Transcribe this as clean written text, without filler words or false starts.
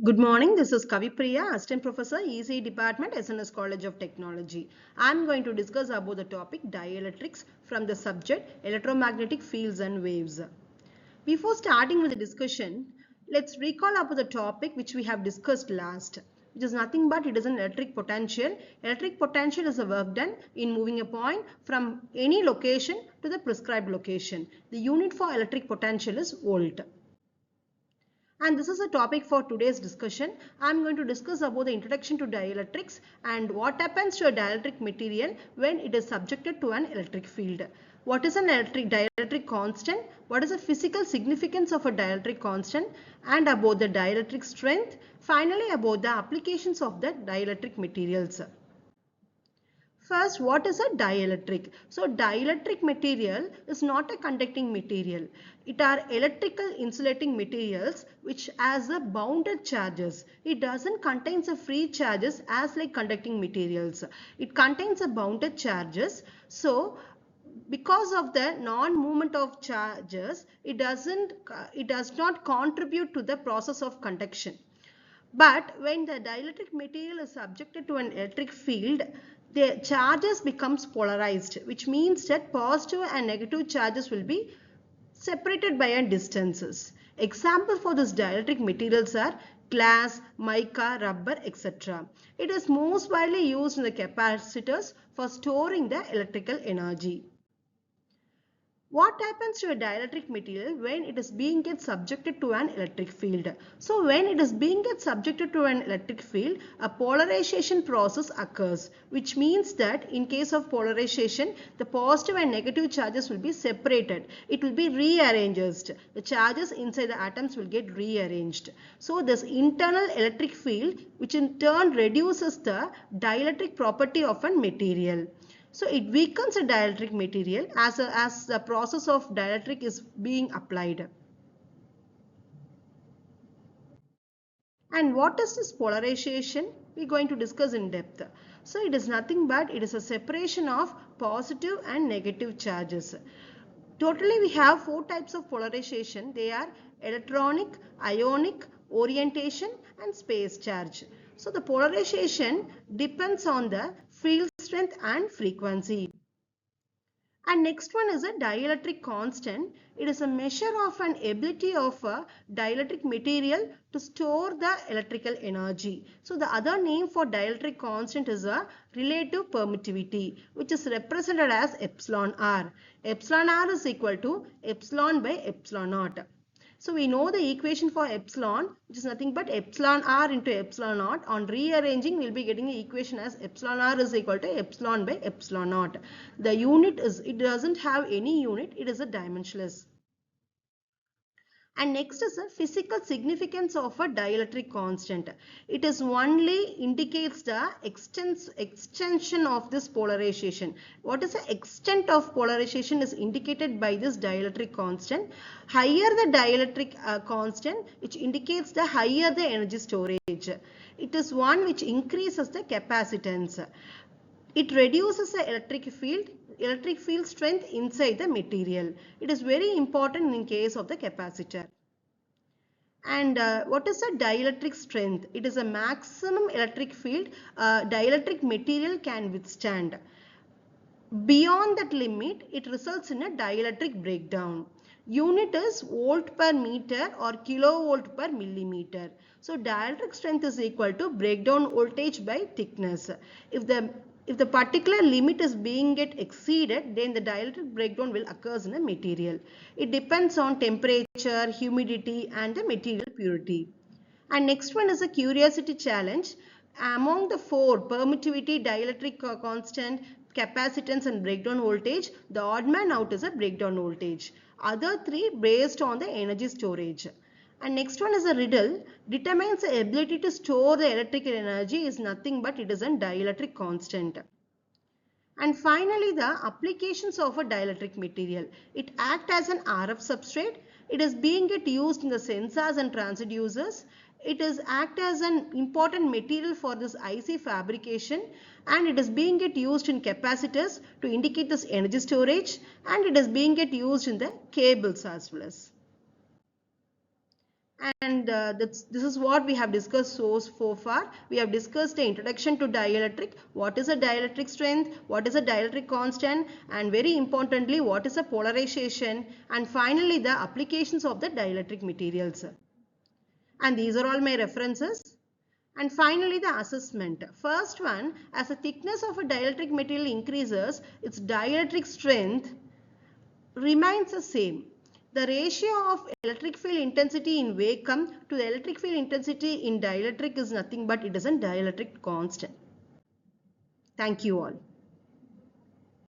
Good morning, this is Kavipriya, Assistant Professor, ECE Department, SNS College of Technology. I am going to discuss about the topic dielectrics from the subject electromagnetic fields and waves. Before starting with the discussion, let's recall about the topic which we have discussed last, which is nothing but it is an electric potential. Electric potential is a work done in moving a point from any location to the prescribed location. The unit for electric potential is volt. And this is a topic for today's discussion. I am going to discuss about the introduction to dielectrics and what happens to a dielectric material when it is subjected to an electric field. What is an dielectric constant? What is the physical significance of a dielectric constant? And about the dielectric strength. Finally, about the applications of the dielectric materials. First, what is a dielectric? So, dielectric material is not a conducting material. It are electrical insulating materials which has a bounded charges. It doesn't contain the free charges as like conducting materials. It contains a bounded charges. So, because of the non-movement of charges, it does not contribute to the process of conduction. But when the dielectric material is subjected to an electric field, the charges becomes polarized, which means that positive and negative charges will be separated by a distances. Example for this dielectric materials are glass, mica, rubber, etc. It is most widely used in the capacitors for storing the electrical energy. What happens to a dielectric material when it is being get subjected to an electric field? So when it is being get subjected to an electric field, a polarization process occurs, which means that in case of polarization, the positive and negative charges will be separated. It will be rearranged. The charges inside the atoms will get rearranged. So this internal electric field, which in turn reduces the dielectric property of a material. So it weakens a dielectric material as the process of dielectric is being applied. And what is this polarization? We are going to discuss in depth. So it is nothing but it is a separation of positive and negative charges. Totally we have four types of polarization. They are electronic, ionic, orientation and space charge. So the polarization depends on the field strength and frequency. And next one is a dielectric constant. It is a measure of an ability of a dielectric material to store the electrical energy. So the other name for dielectric constant is a relative permittivity, which is represented as epsilon r. Epsilon r is equal to epsilon by epsilon naught. So we know the equation for epsilon, which is nothing but epsilon r into epsilon naught. On rearranging, we'll be getting the equation as epsilon r is equal to epsilon by epsilon naught. The unit is, it doesn't have any unit, it is a dimensionless. And next is the physical significance of a dielectric constant. It is only indicates the extension of this polarization. What is the extent of polarization is indicated by this dielectric constant. Higher the dielectric constant, which indicates the higher the energy storage. It is one which increases the capacitance. It reduces the electric field strength inside the material. It is very important in case of the capacitor. And what is the dielectric strength? It is a maximum electric field dielectric material can withstand. Beyond that limit, it results in a dielectric breakdown. Unit is volt per meter or kilovolt per millimeter. So dielectric strength is equal to breakdown voltage by thickness. If the particular limit is being exceeded, then the dielectric breakdown will occur in a material. It depends on temperature, humidity and the material purity. And next one is a curiosity challenge. Among the four, permittivity, dielectric constant, capacitance and breakdown voltage, the odd man out is a breakdown voltage. Other three based on the energy storage. And next one is a riddle. Determines the ability to store the electrical energy is nothing but it is a dielectric constant. And finally, the applications of a dielectric material. It acts as an RF substrate. It is being used in the sensors and transducers. It is act as an important material for this IC fabrication, and it is being used in capacitors to indicate this energy storage, and it is being used in the cables as well as. And this is what we have discussed so far. We have discussed the introduction to dielectric, what is a dielectric strength, what is a dielectric constant, and very importantly what is a polarization, and finally the applications of the dielectric materials. And these are all my references. And finally the assessment. First one, as the thickness of a dielectric material increases, its dielectric strength remains the same. The ratio of electric field intensity in vacuum to the electric field intensity in dielectric is nothing but it is a dielectric constant. Thank you all.